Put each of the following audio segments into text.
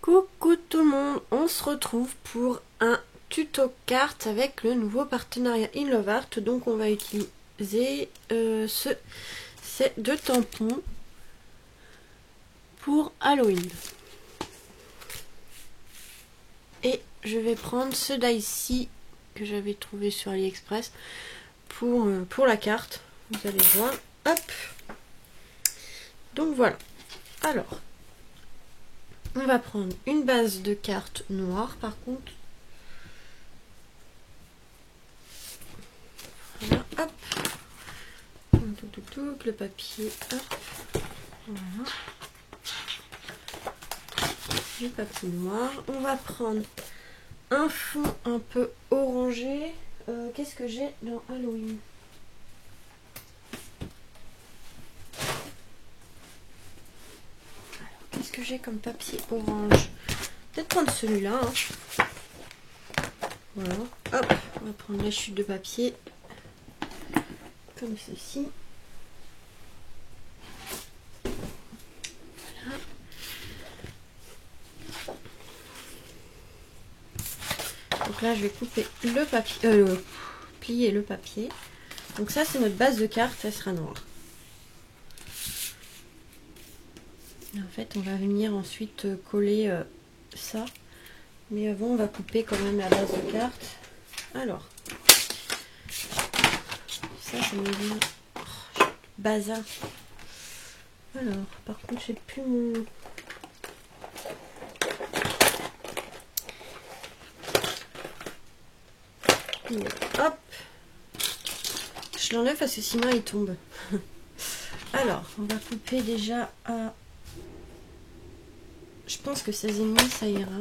Coucou tout le monde, on se retrouve pour un tuto carte avec le nouveau partenariat InLoveArt. Donc on va utiliser ces deux tampons pour Halloween. Et je vais prendre ceux-là ici que j'avais trouvé sur AliExpress pour la carte. Vous allez voir. Hop. Donc voilà. Alors, on va prendre une base de cartes noire par contre. Voilà, hop. Le papier, hop. Voilà. Du papier noir. On va prendre un fond un peu orangé. Qu'est-ce que j'ai dans Halloween? Qu'est-ce que j'ai comme papier orange? Peut-être prendre celui-là. Hein. Voilà. Hop. On va prendre la chute de papier. Comme ceci. Voilà. Donc là, je vais couper le papier, plier le papier. Donc ça, c'est notre base de carte, elle sera noire. Et en fait, on va venir ensuite coller ça. Mais avant, on va couper quand même la base de carte. Alors, ça me vient bazar. Alors, par contre, j'ai plus mon... Hop, je l'enlève parce que sinon il tombe. Alors, on va couper déjà à... Je pense que 16,5 ça ira.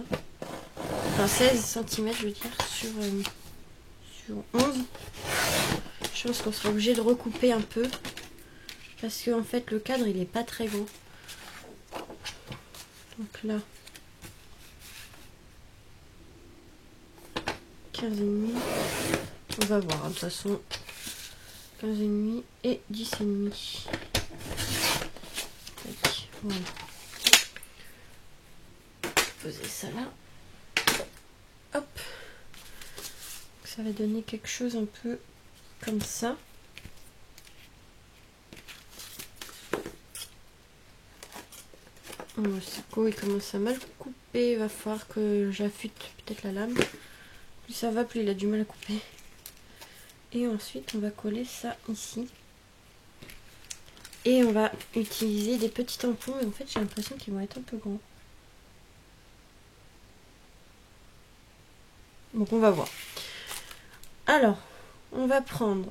Enfin 16 cm je veux dire sur 11. Je pense qu'on sera obligé de recouper un peu. Parce que en fait le cadre il est pas très grand. Donc là 15,5. On va voir, hein, de toute façon 15,5 et 10,5. Voilà. Poser ça là. Hop. Ça va donner quelque chose un peu comme ça. Le Sicko il commence à mal couper. Il va falloir que j'affûte peut-être la lame. Plus ça va, plus il a du mal à couper. Et ensuite on va coller ça ici. Et on va utiliser des petits tampons. Mais en fait j'ai l'impression qu'ils vont être un peu grands. Donc on va voir. Alors, on va prendre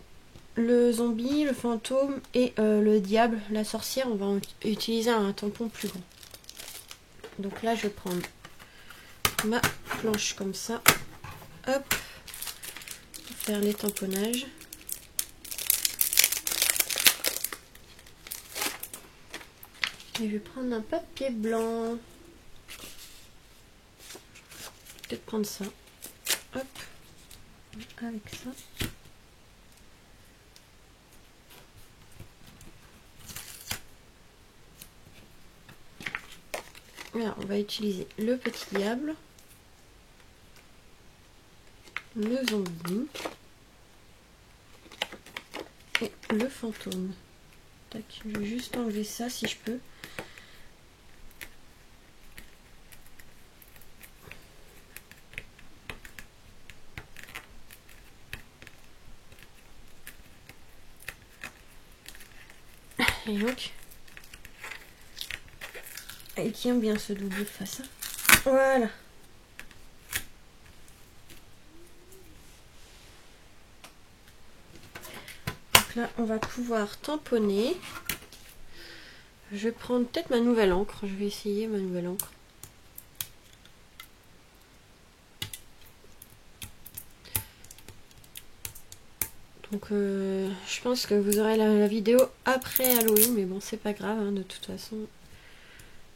le zombie, le fantôme et le diable, la sorcière. On va utiliser un tampon plus grand. Donc là, je vais prendre ma planche comme ça. Hop. Pour faire les tamponnages. Et je vais prendre un papier blanc. Peut-être prendre ça. Hop. Avec ça. Alors, on va utiliser le petit diable, le zombie et le fantôme. Tac, je vais juste enlever ça si je peux. Et donc, il tient bien ce double face. Voilà. Donc là, on va pouvoir tamponner. Je vais prendre peut-être ma nouvelle encre. Je vais essayer ma nouvelle encre. Donc, je pense que vous aurez la vidéo après Halloween. Mais bon, c'est pas grave, hein, de toute façon.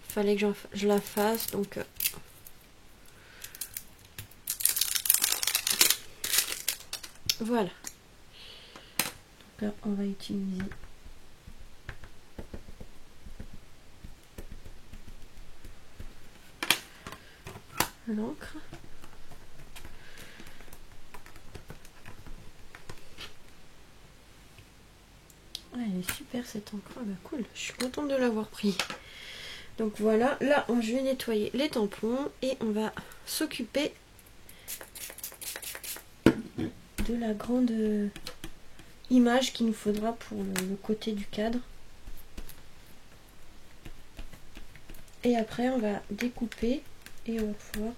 Il fallait que je la fasse. Donc, voilà. Donc là, on va utiliser l'encre. Ouais, elle est super cette encre. Ah bah cool, je suis contente de l'avoir pris. Donc voilà, là je vais nettoyer les tampons et on va s'occuper de la grande image qu'il nous faudra pour le côté du cadre. Et après on va découper et on va pouvoir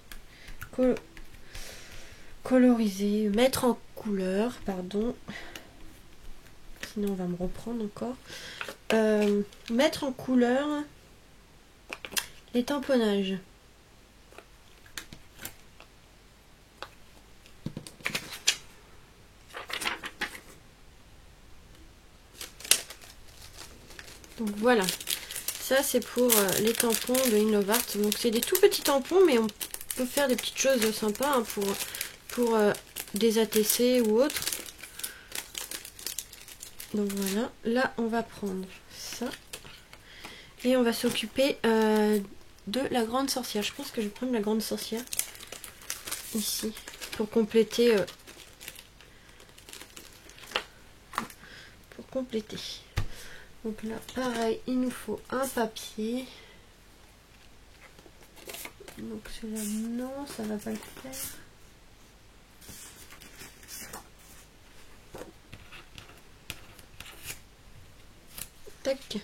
coloriser, mettre en couleur, pardon. Sinon on va me reprendre encore. Mettre en couleur les tamponnages. Donc voilà, ça c'est pour les tampons de Innovart. Donc c'est des tout petits tampons, mais on peut faire des petites choses sympas hein, pour des ATC ou autres. Donc voilà, là on va prendre ça et on va s'occuper de la grande sorcière. Je pense que je vais prendre la grande sorcière ici pour compléter. Donc là, pareil, il nous faut un papier. Donc celui-là, non, ça va pas le faire. Tac.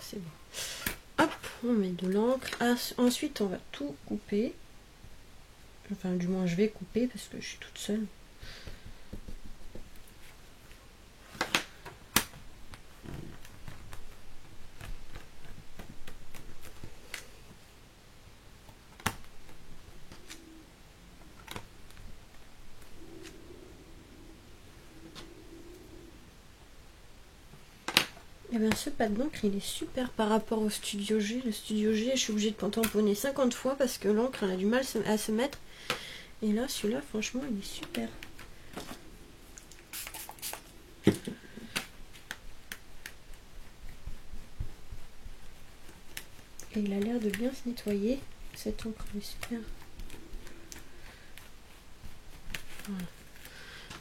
C'est bon. Hop, on met de l'encre. Ensuite, on va tout couper. Enfin, du moins, je vais couper parce que je suis toute seule. Et bien ce pad d'encre il est super par rapport au Studio G. Le Studio G, je suis obligée de tamponner 50 fois parce que l'encre elle a du mal à se mettre. Et là, celui-là, franchement, il est super. Et il a l'air de bien se nettoyer. Cette encre est super. Voilà.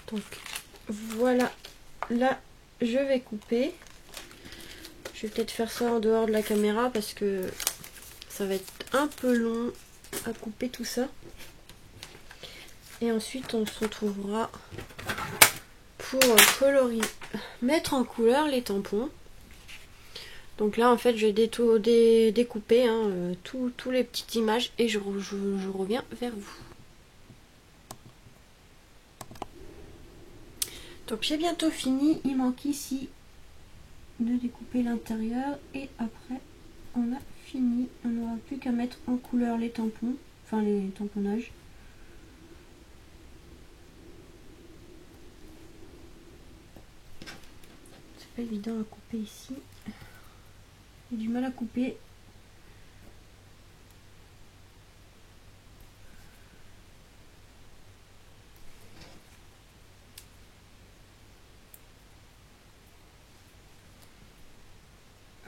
Donc voilà, là je vais couper. Je vais peut-être faire ça en dehors de la caméra parce que ça va être un peu long à couper tout ça. Et ensuite on se retrouvera pour colorier, mettre en couleur les tampons. Donc là en fait je vais découper hein, tous les petites images et je reviens vers vous. Donc j'ai bientôt fini, il manque ici de découper l'intérieur et après on a fini. On n'aura plus qu'à mettre en couleur les tampons, enfin les tamponnages. C'est pas évident à couper ici. J'ai du mal à couper.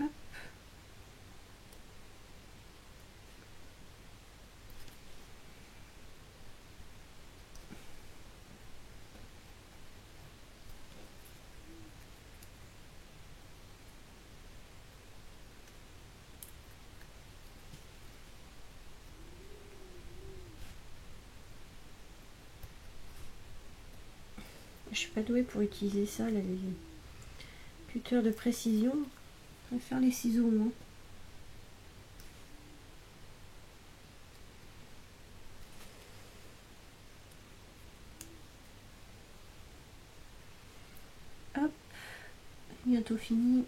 Hop. Je suis pas douée pour utiliser ça, là, les cutters de précision. Je préfère les ciseaux moi. Hop, bientôt fini.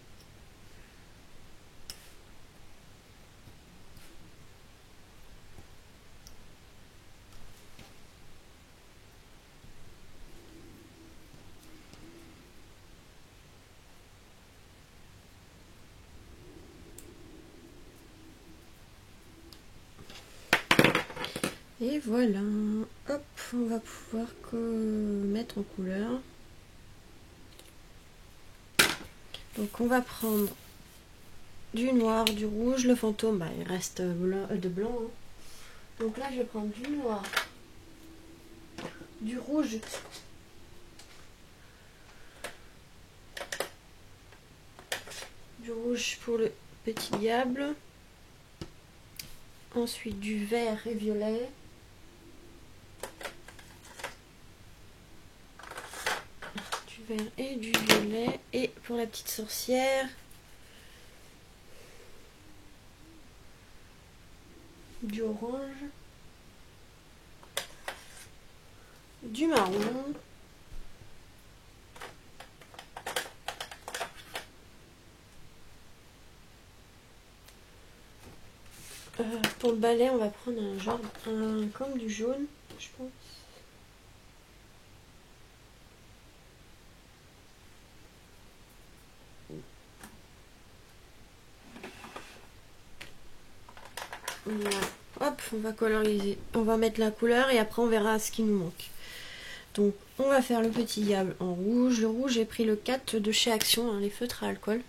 Et voilà, hop, on va pouvoir mettre en couleur. Donc on va prendre du noir, du rouge. Le fantôme, bah, il reste de blanc. Hein. Donc là, je vais prendre du noir, du rouge, pour le petit diable. Ensuite, du vert et violet. Du vert et du violet. Et pour la petite sorcière, du orange, du marron, pour le balai, on va prendre un genre, comme du jaune, je pense. Voilà. Hop, on va coloriser. On va mettre la couleur et après on verra ce qui nous manque. Donc on va faire le petit diable en rouge. Le rouge, j'ai pris le 4 de chez Action, hein, les feutres à alcool.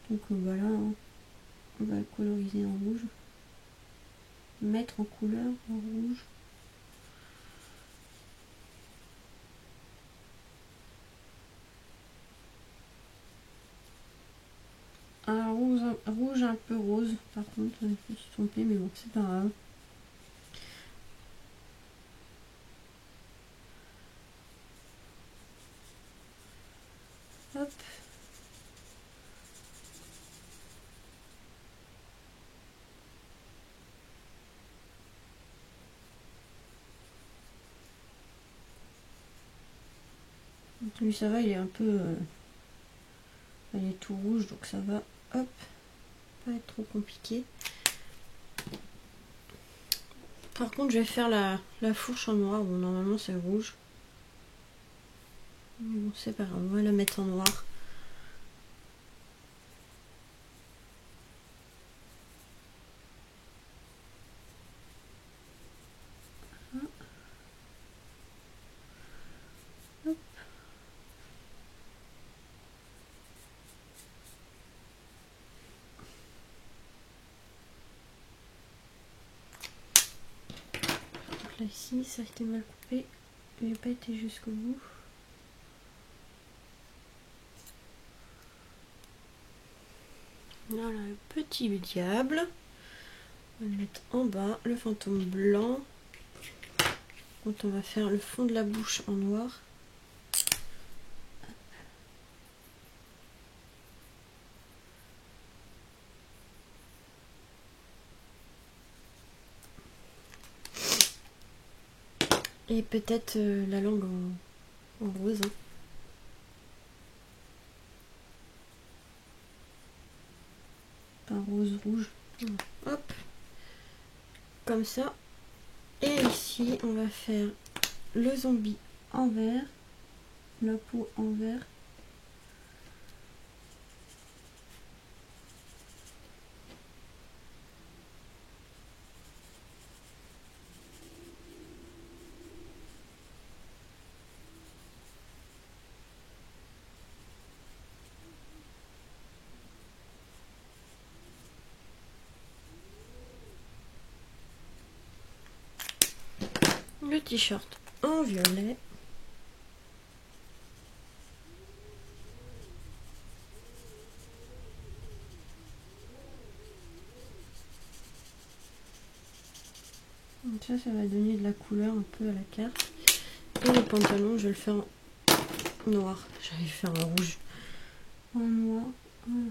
Donc voilà, hein. On va le coloriser en rouge. Mettre en couleur en rouge. Un rouge un peu rose, par contre, je me suis trompée, mais bon, c'est pas grave. Hop. Lui, ça va, il est un peu... il est tout rouge, donc ça va. Hop. Pas être trop compliqué. Par contre, je vais faire la fourche en noir. Bon, normalement, c'est rouge. Bon, c'est pas grave, on va la mettre en noir. Hop. Donc là, ici, ça a été mal coupé. Il n'a pas été jusqu'au bout. Voilà le petit diable. On va le mettre en bas. Le fantôme blanc. Donc on va faire le fond de la bouche en noir. Et peut-être la langue en rose. Hein. Pas rose rouge. Hop. Comme ça. Et ici, on va faire le zombie en vert. La peau en vert. Le t-shirt en violet. Donc ça va donner de la couleur un peu à la carte. Et le pantalon, je vais le faire en noir. J'allais faire un rouge. En noir. Voilà.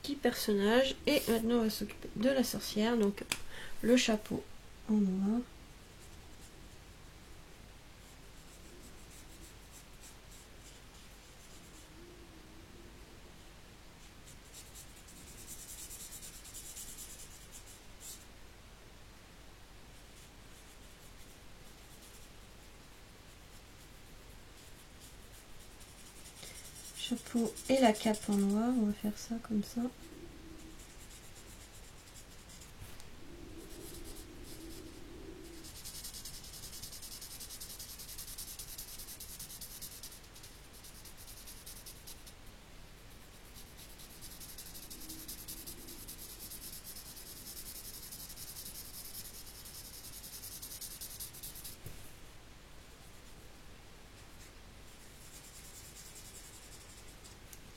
Petit personnage. Et maintenant, on va s'occuper de la sorcière. Donc, le chapeau en noir. chapeau et la cape en noir. On va faire ça comme ça.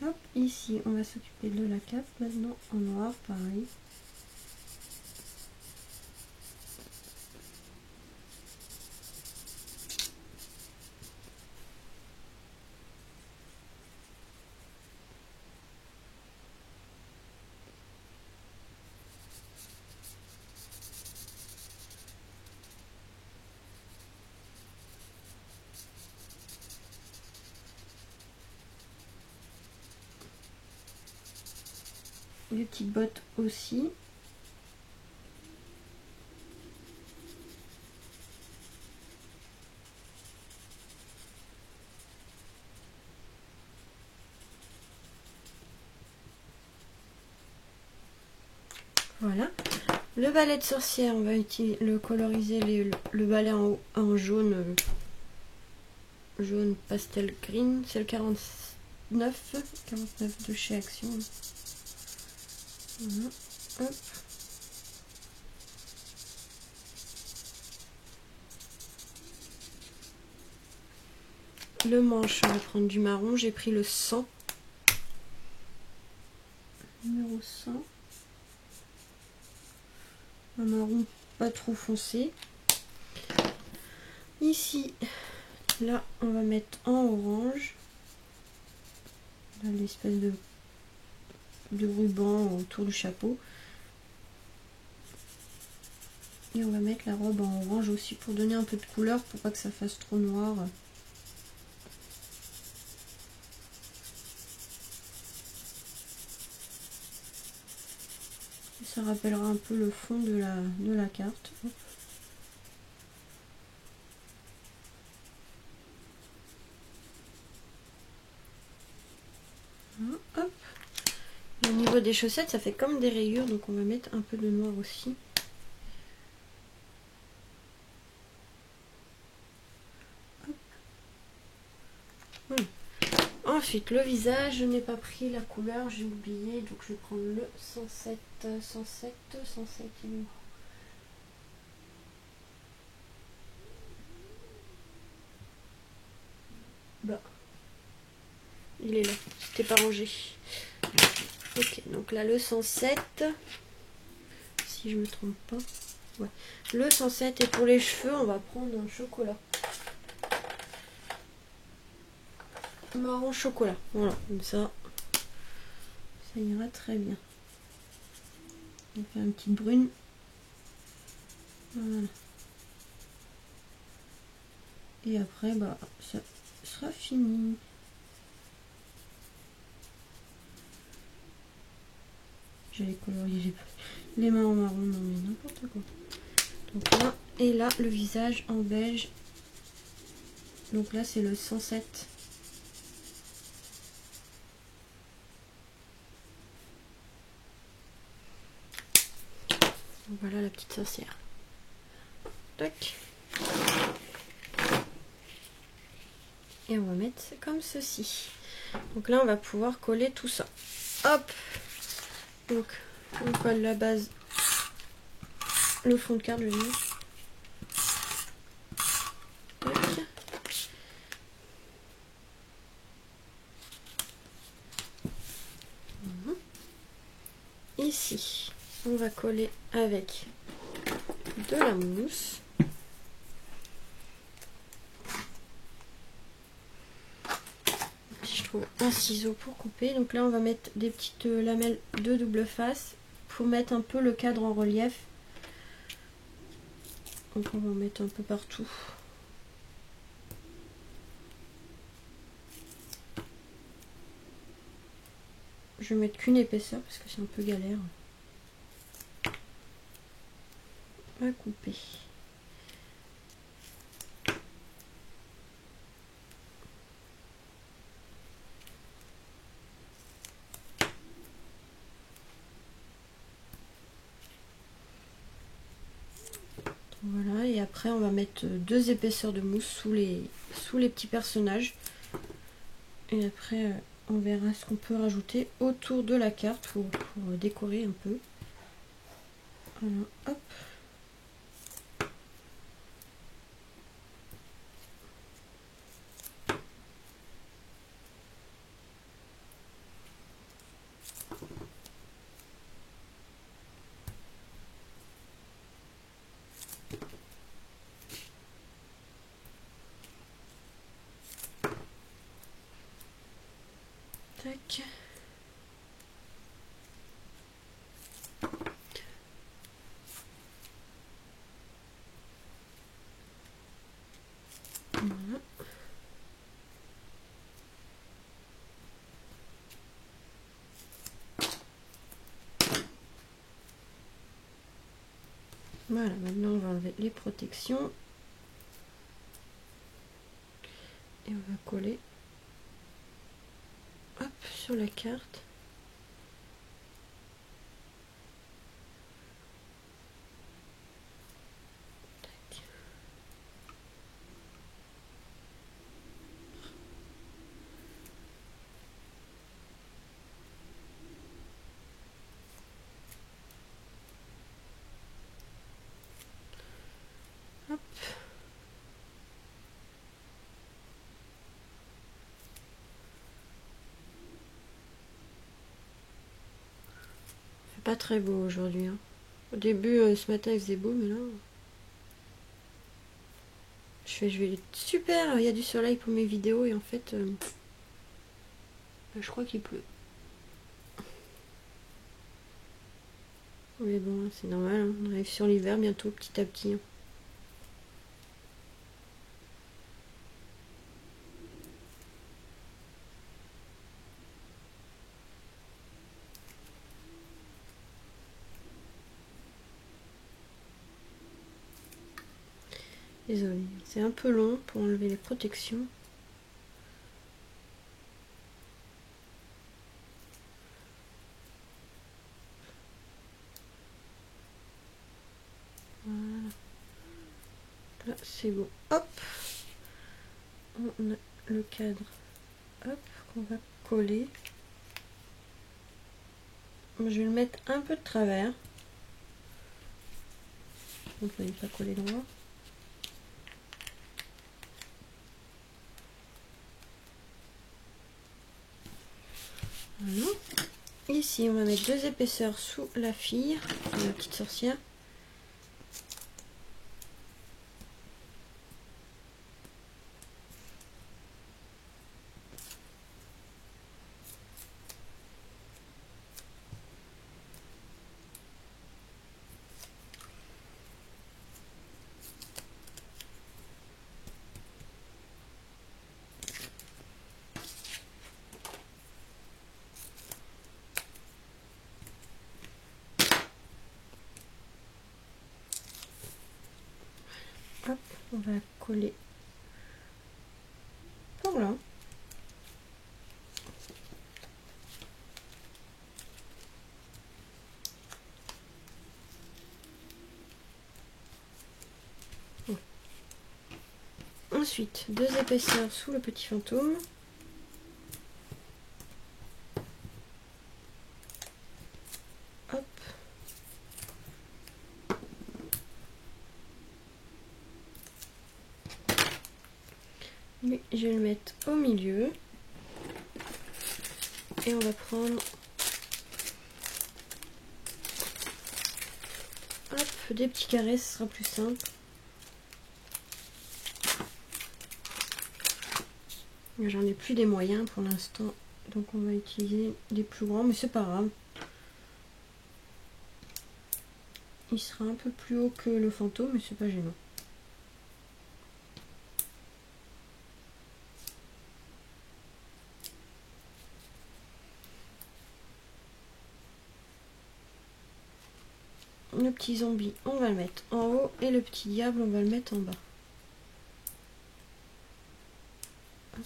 Hop, ici on va s'occuper de la cape maintenant en noir, pareil. Les petites bottes aussi. Voilà. Le balai de sorcière, on va le coloriser le balai en haut en jaune, jaune pastel green. C'est le 49 de chez Action. Voilà. Hop. Le manche, on va prendre du marron. J'ai pris le 100. Numéro 100. Un marron pas trop foncé. Ici, là, on va mettre en orange. L'espèce de ruban autour du chapeau. Et on va mettre la robe en orange aussi pour donner un peu de couleur, pour pas que ça fasse trop noir. Ça rappellera un peu le fond de la carte. Hop. Et au niveau des chaussettes, ça fait comme des rayures, donc on va mettre un peu de noir aussi. Voilà. Ensuite, le visage, je n'ai pas pris la couleur, j'ai oublié, donc je vais prendre le 107, 107, 107. Bah, il est là, c'était pas rangé. Ok, donc là le 107, si je me trompe pas. Ouais. Le 107 et pour les cheveux, on va prendre un chocolat. Marron chocolat. Voilà, comme ça ira très bien. On va faire une petite brune. Voilà. Et après, bah, ça sera fini. J'allais colorier les mains en marron, non mais n'importe quoi. Donc là, et là, le visage en beige. Donc là, c'est le 107. Donc voilà la petite sorcière. Tac. Et on va mettre comme ceci. Donc là, on va pouvoir coller tout ça. Hop. Donc, on colle la base, le fond de carte, je veux dire. Ici, on va coller avec de la mousse. Si je trouve un ciseau pour couper. Donc là, on va mettre des petites lamelles de double face pour mettre un peu le cadre en relief. Donc on va en mettre un peu partout. Je vais mettre qu'une épaisseur parce que c'est un peu galère à couper. après on va mettre 2 épaisseurs de mousse sous les petits personnages. Et après on verra ce qu'on peut rajouter autour de la carte pour décorer un peu. Voilà, hop. Tac. Voilà. Voilà, maintenant on va enlever les protections. Et on va coller hop sur la carte. Tac. Hop. C'est pas très beau aujourd'hui, hein. Au début, ce matin il faisait beau, mais là je vais super, il y a du soleil pour mes vidéos et en fait je crois qu'il pleut. Mais bon, c'est normal, hein. On arrive sur l'hiver bientôt petit à petit, hein. Désolée, c'est un peu long pour enlever les protections. Voilà. Là, c'est bon. Hop. On a le cadre. Hop, qu'on va coller. Je vais le mettre un peu de travers. Donc, il ne pas coller droit. Voilà. Ici, on va mettre 2 épaisseurs sous la fille, la petite sorcière. Hop, on va coller par là. Ensuite, 2 épaisseurs sous le petit fantôme. Hop. Lui, je vais le mettre au milieu. Et on va prendre hop, des petits carrés, ce sera plus simple. J'en ai plus des moyens pour l'instant, donc on va utiliser des plus grands, mais c'est pas grave. Il sera un peu plus haut que le fantôme, mais c'est pas gênant. Le petit zombie, on va le mettre en haut et le petit diable, on va le mettre en bas. Hop.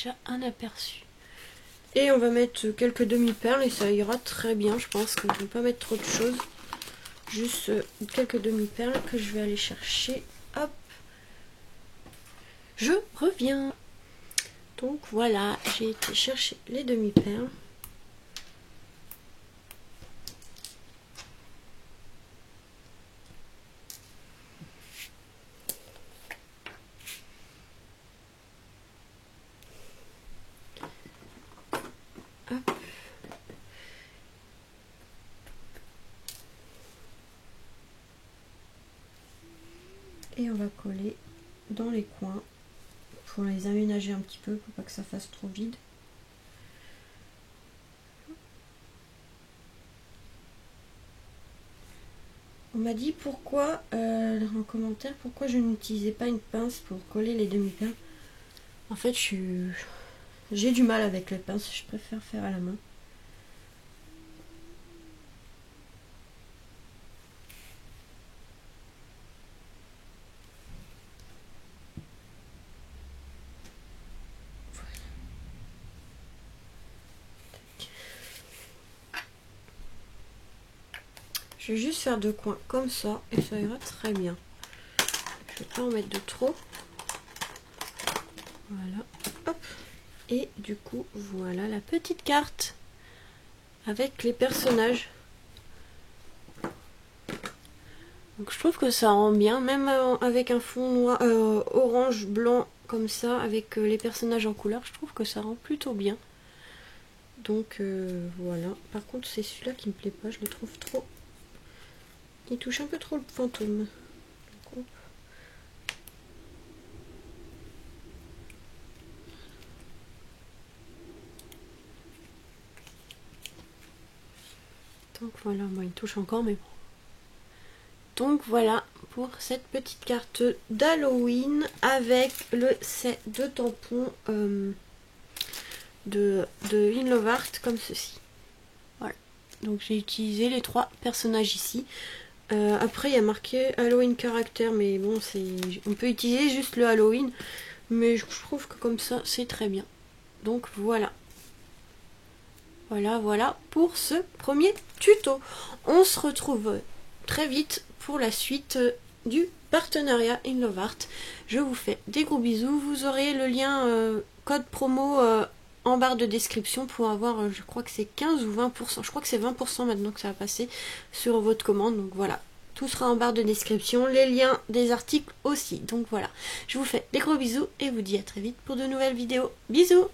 déjà un aperçu. Et on va mettre quelques demi-perles et ça ira très bien, je pense qu'on ne va pas mettre trop de choses. Juste quelques demi-perles que je vais aller chercher. Hop. Je reviens. Donc voilà, j'ai été chercher les demi-perles. Hop. Et on va coller dans les coins pour les aménager un petit peu pour pas que ça fasse trop vide. On m'a dit pourquoi, en commentaire, pourquoi je n'utilisais pas une pince pour coller les demi-perles. En fait, j'ai du mal avec les pinces, je préfère faire à la main. Je vais juste faire deux coins comme ça et ça ira très bien. Je vais pas en mettre de trop. Voilà. Hop. Et du coup, voilà la petite carte avec les personnages. Donc je trouve que ça rend bien, même avec un fond noir, orange, blanc comme ça, avec les personnages en couleur, je trouve que ça rend plutôt bien. Donc voilà. Par contre, c'est celui-là qui me plaît pas, je le trouve trop. Il touche un peu trop le fantôme. Donc voilà, bon, il touche encore, mais bon. Donc voilà pour cette petite carte d'Halloween avec le set de tampons de In Love Art comme ceci. Voilà. Donc j'ai utilisé les trois personnages ici. Après il y a marqué Halloween Character, mais bon, on peut utiliser juste le Halloween, mais je trouve que comme ça c'est très bien. Donc voilà. Voilà pour ce premier tuto. On se retrouve très vite pour la suite du partenariat In Love Art. Je vous fais des gros bisous. Vous aurez le lien code promo en barre de description pour avoir, je crois que c'est 15 ou 20%. Je crois que c'est 20% maintenant que ça va passer sur votre commande. Donc voilà, tout sera en barre de description. Les liens des articles aussi. Donc voilà, je vous fais des gros bisous et vous dis à très vite pour de nouvelles vidéos. Bisous!